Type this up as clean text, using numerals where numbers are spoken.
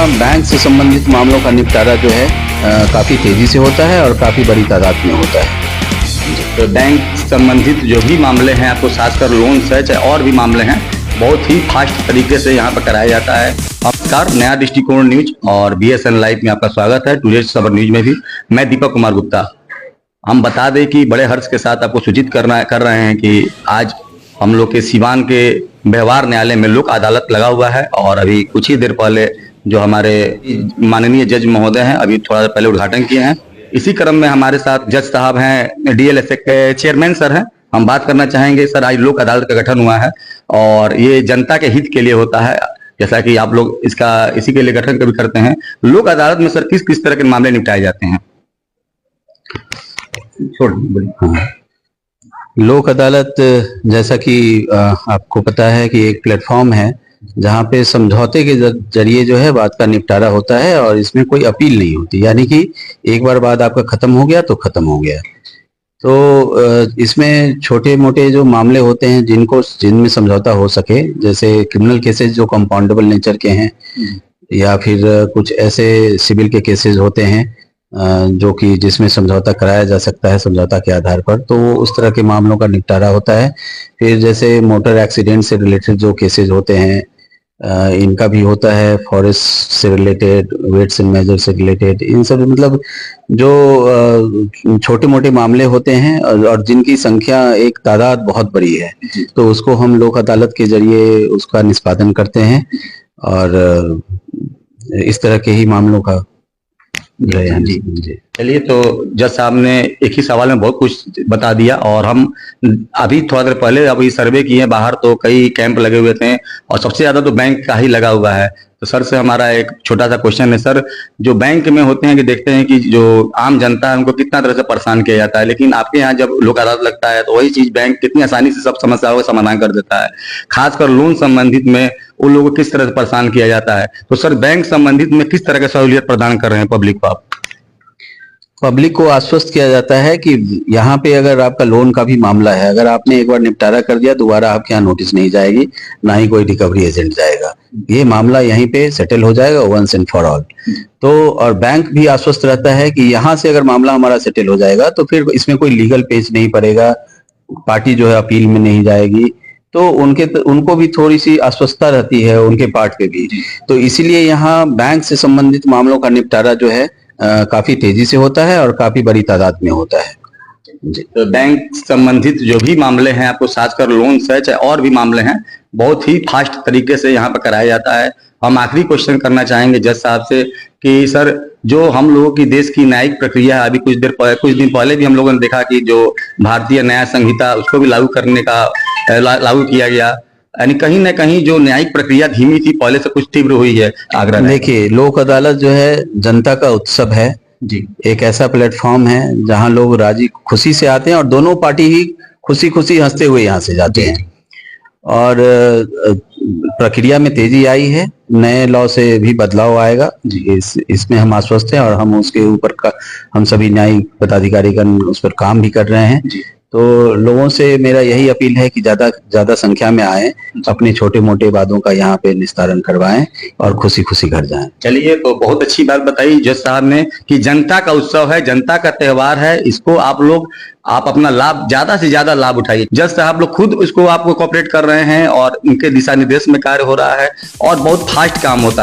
यहाँ बैंक से संबंधित मामलों का निपटारा जो है काफ़ी तेज़ी से होता है और काफ़ी बड़ी तादाद में होता है। तो बैंक संबंधित जो भी मामले हैं, आपको खासकर लोन से चाहे और भी मामले हैं, बहुत ही फास्ट तरीके से यहाँ पर कराया जाता है। नमस्कार, नया दृष्टिकोण न्यूज और BSN लाइव में आपका स्वागत है। टुडे खबर न्यूज में भी मैं दीपक कुमार गुप्ता। हम बता दें कि बड़े हर्ष के साथ आपको सूचित कर रहे हैं कि आज हम लोग के सिवान के व्यवहार न्यायालय में लोक अदालत लगा हुआ है और अभी कुछ ही देर पहले जो हमारे माननीय जज महोदय हैं, अभी थोड़ा देर पहले उद्घाटन किए हैं। इसी क्रम में हमारे साथ जज साहब हैं, DLSA के चेयरमैन सर हैं। हम बात करना चाहेंगे सर, आज लोक अदालत का गठन हुआ है और ये जनता के हित के लिए होता है, जैसा कि आप लोग इसका इसी के लिए गठन कभी करते हैं। लोक अदालत में सर किस किस तरह के मामले निपटाए जाते हैं? लोक अदालत जैसा कि आपको पता है कि एक प्लेटफॉर्म है जहाँ पे समझौते के जरिए जो है बात का निपटारा होता है और इसमें कोई अपील नहीं होती, यानी कि एक बार बाद आपका खत्म हो गया तो खत्म हो गया। तो इसमें छोटे मोटे जो मामले होते हैं जिनमें समझौता हो सके, जैसे क्रिमिनल केसेस जो कंपाउंडेबल नेचर के हैं या फिर कुछ ऐसे सिविल के केसेस होते हैं जो कि जिसमें समझौता कराया जा सकता है समझौता के आधार पर, तो उस तरह के मामलों का निपटारा होता है। फिर जैसे मोटर एक्सीडेंट से रिलेटेड जो केसेस होते हैं इनका भी होता है, फॉरेस्ट से रिलेटेड, वेट्स एंड मेजर से रिलेटेड, इन सब मतलब जो छोटे मोटे मामले होते हैं और जिनकी संख्या एक तादाद बहुत बड़ी है, तो उसको हम लोक अदालत के जरिए उसका निष्पादन करते हैं और इस तरह के ही मामलों का जी। चलिए, तो जज साहब ने एक ही सवाल में बहुत कुछ बता दिया और हम अभी थोड़ा देर पहले अभी सर्वे किए बाहर, तो कई कैंप लगे हुए थे और सबसे ज्यादा तो बैंक का ही लगा हुआ है। तो सर से हमारा एक छोटा सा क्वेश्चन है सर, जो बैंक में होते हैं कि देखते हैं कि जो आम जनता है उनको कितना तरह से परेशान किया जाता है, लेकिन आपके यहाँ जब लोक अदालत लगता है तो वही चीज बैंक कितनी आसानी से सब समस्याओं का समाधान कर देता है। खासकर लोन संबंधित में उन लोगों को किस तरह से परेशान किया जाता है, तो सर बैंक संबंधित में किस तरह की सहूलियत प्रदान कर रहे हैं पब्लिक को? आप पब्लिक को आश्वस्त किया जाता है कि यहाँ पे अगर आपका लोन का भी मामला है, अगर आपने एक बार निपटारा कर दिया दोबारा आपके यहाँ नोटिस नहीं जाएगी, ना ही कोई रिकवरी एजेंट जाएगा, ये मामला यहीं पे सेटल हो जाएगा वंस एंड फॉर ऑल। तो और बैंक भी आश्वस्त रहता है कि यहाँ से अगर मामला हमारा सेटल हो जाएगा तो फिर इसमें कोई लीगल पेच नहीं पड़ेगा, पार्टी जो है अपील में नहीं जाएगी, तो उनको भी थोड़ी सी आश्वस्ता रहती है उनके पार्ट पे भी। तो इसीलिए यहाँ बैंक से संबंधित मामलों का निपटारा जो है काफी तेजी से होता है और काफी बड़ी तादाद में होता है। तो बैंक संबंधित जो भी मामले हैं, आपको खासकर लोन से चाहे और भी मामले हैं, बहुत ही फास्ट तरीके से यहाँ पर कराया जाता है। हम आखिरी क्वेश्चन करना चाहेंगे जज साहब से कि सर, जो हम लोगों की देश की न्यायिक प्रक्रिया है, अभी कुछ दिन पहले भी हम लोगों ने देखा कि जो भारतीय न्याय संहिता उसको भी लागू किया गया, यानी कहीं ना कहीं जो न्यायिक प्रक्रिया धीमी थी, पहले से कुछ तीव्र हुई है आगरा। देखिए, लोक अदालत जो है जनता का उत्सव है जी, एक ऐसा प्लेटफॉर्म है जहां लोग राजी खुशी से आते हैं और दोनों पार्टी ही खुशी खुशी हंसते हुए यहाँ से जाते हैं। और प्रक्रिया में तेजी आई है, नए लॉ से भी बदलाव आएगा, इसमें हम आश्वस्त हैं और हम उसके ऊपर हम सभी न्यायिक पदाधिकारीगण उस पर काम भी कर रहे हैं। तो लोगों से मेरा यही अपील है कि ज्यादा संख्या में आए, अपने छोटे मोटे वादों का यहाँ पे निस्तारण करवाएं और खुशी खुशी घर जाएं। चलिए, तो बहुत अच्छी बात बताई जज साहब ने कि जनता का उत्सव है, जनता का त्योहार है, इसको आप अपना लाभ, ज्यादा से ज्यादा लाभ उठाइए। जज साहब लोग खुद इसको आपको कोऑपरेट कर रहे हैं और उनके दिशा निर्देश में कार्य हो रहा है और बहुत फास्ट काम होता है।